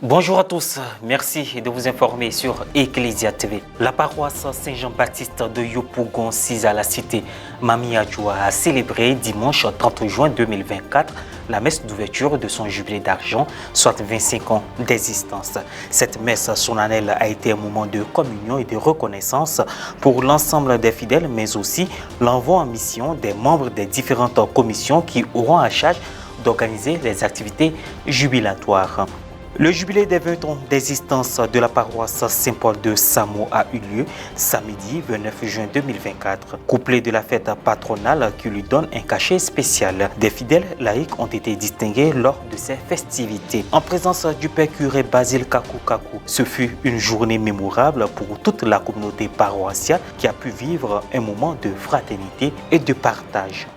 Bonjour à tous, merci de vous informer sur Ecclesia TV. La paroisse Saint-Jean-Baptiste de Yopougon 6 à la cité Mami-Adjoua a célébré dimanche 30 juin 2024 la messe d'ouverture de son jubilé d'argent, soit 25 ans d'existence. Cette messe solennelle a été un moment de communion et de reconnaissance pour l'ensemble des fidèles, mais aussi l'envoi en mission des membres des différentes commissions qui auront à charge d'organiser les activités jubilatoires. Le jubilé des 20 ans d'existence de la paroisse Saint-Paul de Samo a eu lieu samedi 29 juin 2024, couplé de la fête patronale qui lui donne un cachet spécial. Des fidèles laïcs ont été distingués lors de ces festivités. En présence du père curé Basile Kakou, ce fut une journée mémorable pour toute la communauté paroissiale qui a pu vivre un moment de fraternité et de partage.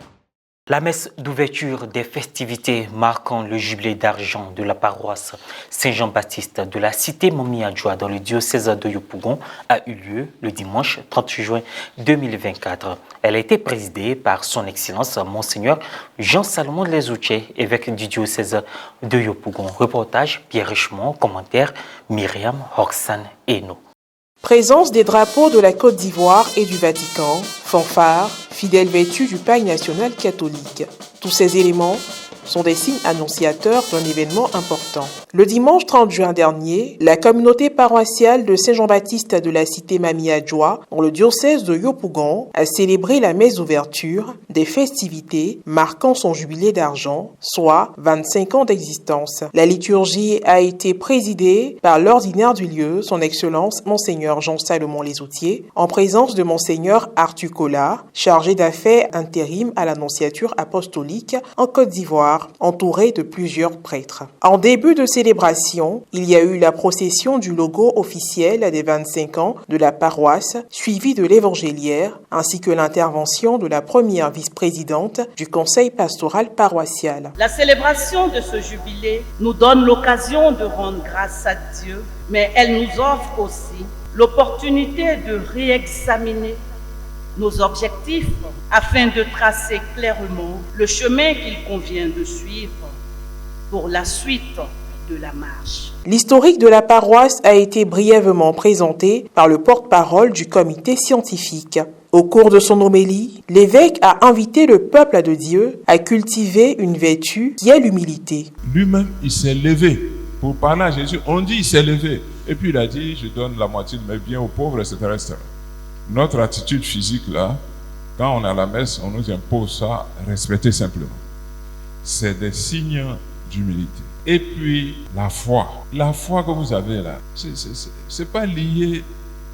La messe d'ouverture des festivités marquant le jubilé d'argent de la paroisse Saint-Jean-Baptiste de la cité Mami-Adjoua dans le diocèse de Yopougon a eu lieu le dimanche 30 juin 2024. Elle a été présidée par son Excellence Monseigneur Jean-Salomon Lezoutier, évêque du diocèse de Yopougon. Reportage Pierre Richemont, commentaire Myriam Roxane Eno. Présence des drapeaux de la Côte d'Ivoire et du Vatican, fanfares, fidèles vêtus du paille national catholique. Tous ces éléments sont des signes annonciateurs d'un événement important. Le dimanche 30 juin dernier, la communauté paroissiale de Saint-Jean-Baptiste de la cité Mami-Adjoua, dans le diocèse de Yopougon, a célébré la messe d'ouverture des festivités marquant son jubilé d'argent, soit 25 ans d'existence. La liturgie a été présidée par l'ordinaire du lieu, son Excellence Monseigneur Jean-Salomon Lezoutier, en présence de Monseigneur Arthur Collat, chargé d'affaires intérim à l'Annonciature apostolique en Côte d'Ivoire, entouré de plusieurs prêtres. En début de célébration, il y a eu la procession du logo officiel des 25 ans de la paroisse, suivie de l'évangéliaire, ainsi que l'intervention de la première vice-présidente du conseil pastoral paroissial. La célébration de ce jubilé nous donne l'occasion de rendre grâce à Dieu, mais elle nous offre aussi l'opportunité de réexaminer nos objectifs afin de tracer clairement le chemin qu'il convient de suivre pour la suite de la marche. L'historique de la paroisse a été brièvement présenté par le porte-parole du comité scientifique. Au cours de son homélie, l'évêque a invité le peuple de Dieu à cultiver une vertu qui est l'humilité. Lui-même, il s'est levé. Pour parler à Jésus, on dit il s'est levé. Et puis il a dit, je donne la moitié de mes biens aux pauvres, etc. etc. Notre attitude physique là, quand on est à la messe, on nous impose ça, respecter simplement. C'est des signes d'humilité. Et puis la foi que vous avez là, c'est pas lié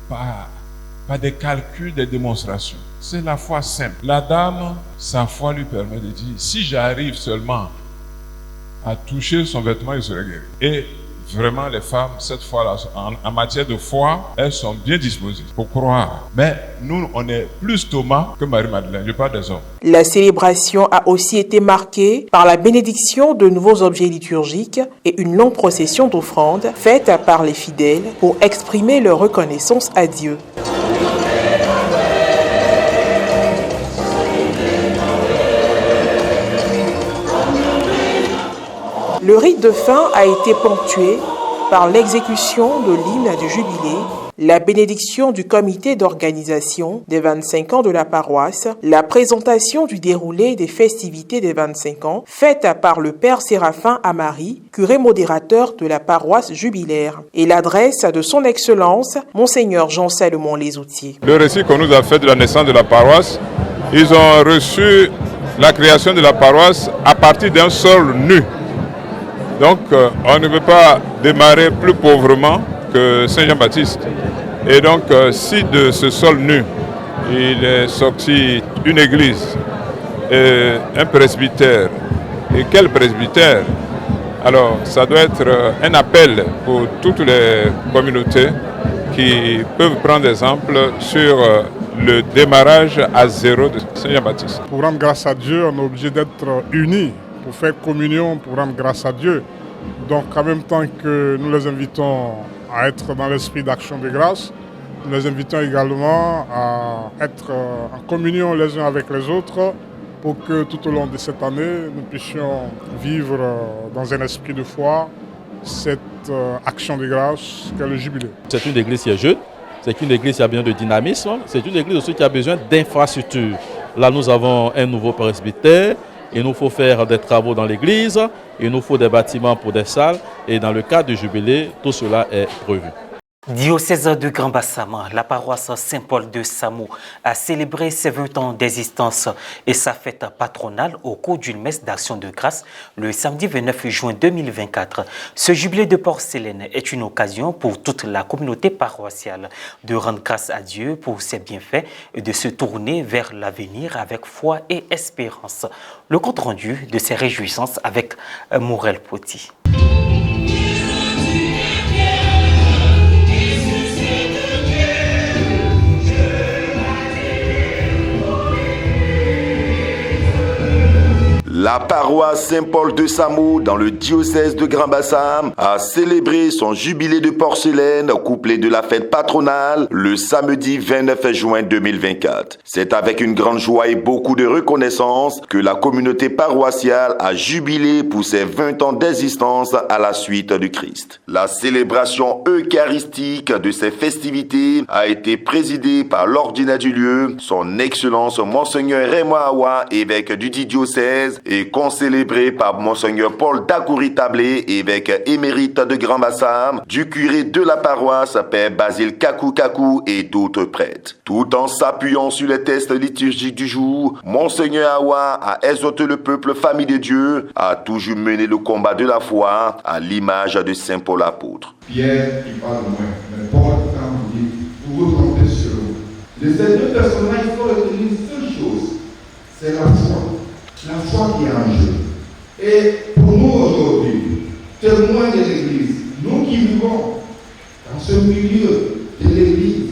par des calculs, des démonstrations. C'est la foi simple. La dame, sa foi lui permet de dire, si j'arrive seulement à toucher son vêtement, il serait guéri. Et vraiment, les femmes, cette fois-là, en matière de foi, elles sont bien disposées pour croire. Mais nous, on est plus Thomas que Marie-Madeleine. Je parle des hommes. La célébration a aussi été marquée par la bénédiction de nouveaux objets liturgiques et une longue procession d'offrandes faite par les fidèles pour exprimer leur reconnaissance à Dieu. Le rite de fin a été ponctué par l'exécution de l'hymne du jubilé, la bénédiction du comité d'organisation des 25 ans de la paroisse, la présentation du déroulé des festivités des 25 ans, faite par le père Séraphin Amari, curé modérateur de la paroisse jubilaire, et l'adresse de son Excellence, Monseigneur Jean-Salomon Lezoutier. Le récit qu'on nous a fait de la naissance de la paroisse, ils ont reçu la création de la paroisse à partir d'un sol nu. Donc, on ne peut pas démarrer plus pauvrement que Saint-Jean-Baptiste. Et donc, si de ce sol nu, il est sorti une église, et un presbytère, et quel presbytère? Alors, ça doit être un appel pour toutes les communautés qui peuvent prendre exemple sur le démarrage à zéro de Saint-Jean-Baptiste. Pour rendre grâce à Dieu, on est obligé d'être unis. Pour faire communion, pour rendre grâce à Dieu. Donc en même temps que nous les invitons à être dans l'esprit d'action de grâce, nous les invitons également à être en communion les uns avec les autres pour que tout au long de cette année, nous puissions vivre dans un esprit de foi, cette action de grâce qu'est le jubilé. C'est une église qui est jeune, c'est une église qui a besoin de dynamisme, c'est une église aussi qui a besoin d'infrastructures. Là, nous avons un nouveau presbytère, il nous faut faire des travaux dans l'église, il nous faut des bâtiments pour des salles, et dans le cadre du jubilé, tout cela est prévu. Diocèse de Grand Bassam, la paroisse Saint-Paul de Samo a célébré ses 20 ans d'existence et sa fête patronale au cours d'une messe d'action de grâce le samedi 29 juin 2024. Ce jubilé de porcelaine est une occasion pour toute la communauté paroissiale de rendre grâce à Dieu pour ses bienfaits et de se tourner vers l'avenir avec foi et espérance. Le compte rendu de ces réjouissances avec Morel Poti. La paroisse Saint-Paul de Samo, dans le diocèse de Grand Bassam, a célébré son jubilé de porcelaine couplé de la fête patronale le samedi 29 juin 2024. C'est avec une grande joie et beaucoup de reconnaissance que la communauté paroissiale a jubilé pour ses 20 ans d'existence à la suite du Christ. La célébration eucharistique de ces festivités a été présidée par l'ordinaire du lieu, son Excellence Monseigneur Raymond Awa, évêque du diocèse, et concélébré par Monseigneur Paul Dakouri Tablé, évêque émérite de Grand Bassam, du curé de la paroisse, Père Basile Kakou et d'autres prêtres. Tout en s'appuyant sur les textes liturgiques du jour, Monseigneur Awa a exhorté le peuple famille de Dieu à toujours mener le combat de la foi à l'image de Saint Paul apôtre. Pierre, il parle moins, mais Paul, quand vous dites, vous vous trompez sur vous. De ces deux personnages, il faut retenir une seule chose, c'est la foi. La foi qui est en jeu. Et pour nous aujourd'hui, témoins de l'Église, nous qui vivons dans ce milieu de l'Église,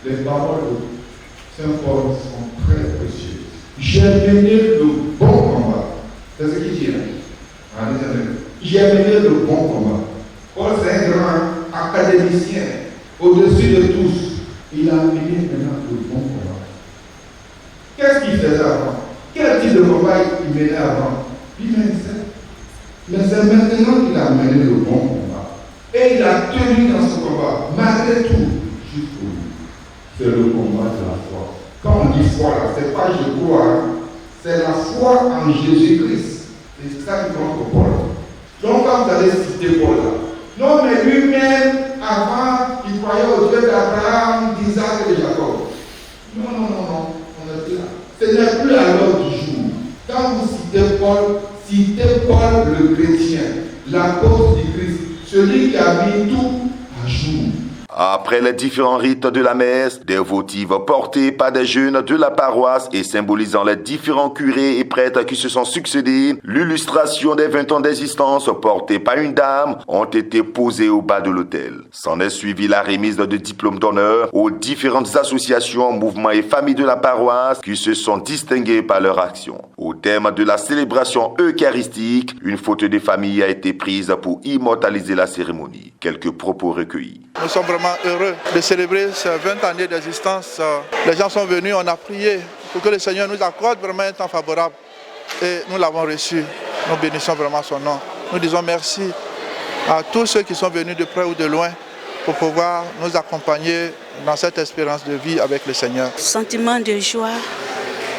les paroles de Saint Paul sont très précieuses. J'ai mené le bon combat. C'est ce qu'il dit là. J'ai mené le bon combat. Paul, c'est un grand académicien, au-dessus de tous. Il a mené maintenant le bon combat. Qu'est-ce qu'il faisait avant? Quel type de combat il menait avant? Mais c'est maintenant qu'il a mené le bon combat. Et il a tenu dans ce combat, malgré tout, jusqu'au bout. C'est le combat de la foi. Quand on dit foi, là, c'est pas je crois, hein. C'est la foi en Jésus-Christ. C'est ça qui compte pour Paul. Donc quand vous allez citer Paul là, non mais lui-même, avant, il croyait au Dieu d'Abraham, d'Isaac et de Jacob. Non, on est plus là. Ce n'est plus à l'ordre du jour. Quand vous citez Paul le chrétien, l'apôtre du Christ, celui qui a mis tout à jour. Après les différents rites de la messe, des votives portées par des jeunes de la paroisse et symbolisant les différents curés et prêtres qui se sont succédés, l'illustration des 20 ans d'existence portée par une dame ont été posées au bas de l'autel. S'en est suivi la remise de diplômes d'honneur aux différentes associations, mouvements et familles de la paroisse qui se sont distinguées par leur action. Au terme de la célébration eucharistique, une photo des familles a été prise pour immortaliser la cérémonie. Quelques propos recueillis. Nous sommes vraiment heureux de célébrer ces 20 années d'existence. Les gens sont venus, on a prié pour que le Seigneur nous accorde vraiment un temps favorable. Et nous l'avons reçu. Nous bénissons vraiment son nom. Nous disons merci à tous ceux qui sont venus de près ou de loin pour pouvoir nous accompagner dans cette espérance de vie avec le Seigneur. Sentiment de joie.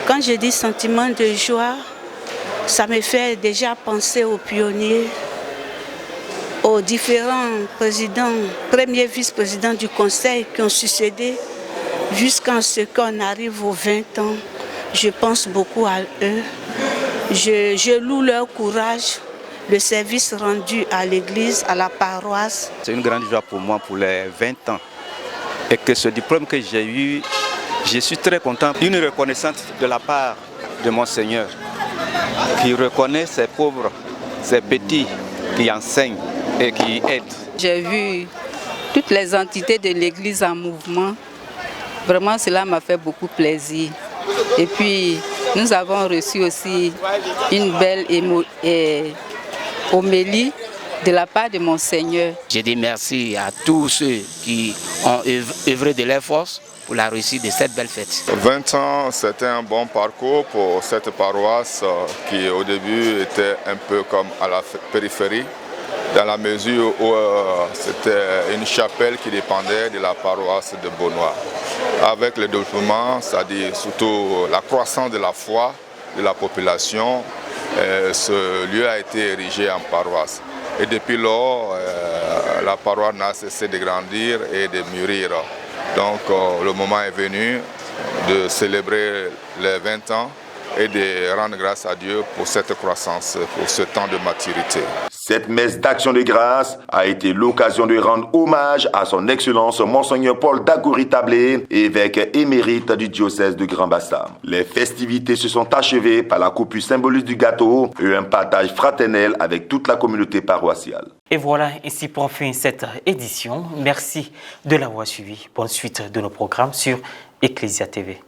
Quand je dis sentiment de joie, ça me fait déjà penser aux pionniers, aux différents présidents, premiers vice-présidents du Conseil qui ont succédé jusqu'à ce qu'on arrive aux 20 ans. Je pense beaucoup à eux. Je loue leur courage, le service rendu à l'église, à la paroisse. C'est une grande joie pour moi pour les 20 ans. Et que ce diplôme que j'ai eu, je suis très content. Une reconnaissance de la part de mon Seigneur qui reconnaît ces pauvres, ces petits qui enseignent et qui aident. J'ai vu toutes les entités de l'église en mouvement. Vraiment, cela m'a fait beaucoup plaisir. Et puis, nous avons reçu aussi une belle homélie de la part de mon Seigneur. Je dis merci à tous ceux qui ont œuvré de leur force pour la réussite de cette belle fête. 20 ans, c'était un bon parcours pour cette paroisse qui au début était un peu comme à la périphérie. dans la mesure où c'était une chapelle qui dépendait de la paroisse de Beaunois. Avec le développement, c'est-à-dire surtout la croissance de la foi de la population, ce lieu a été érigé en paroisse. Et depuis lors, la paroisse n'a cessé de grandir et de mûrir. Donc le moment est venu de célébrer les 20 ans et de rendre grâce à Dieu pour cette croissance, pour ce temps de maturité. Cette messe d'action de grâce a été l'occasion de rendre hommage à son Excellence Monseigneur Paul Dagouri-Tablé, évêque émérite du diocèse de Grand Bassam. Les festivités se sont achevées par la coupure symbolique du gâteau et un partage fraternel avec toute la communauté paroissiale. Et voilà, ainsi prend fin cette édition. Merci de l'avoir suivi. Bonne suite de nos programmes sur Ecclesia TV.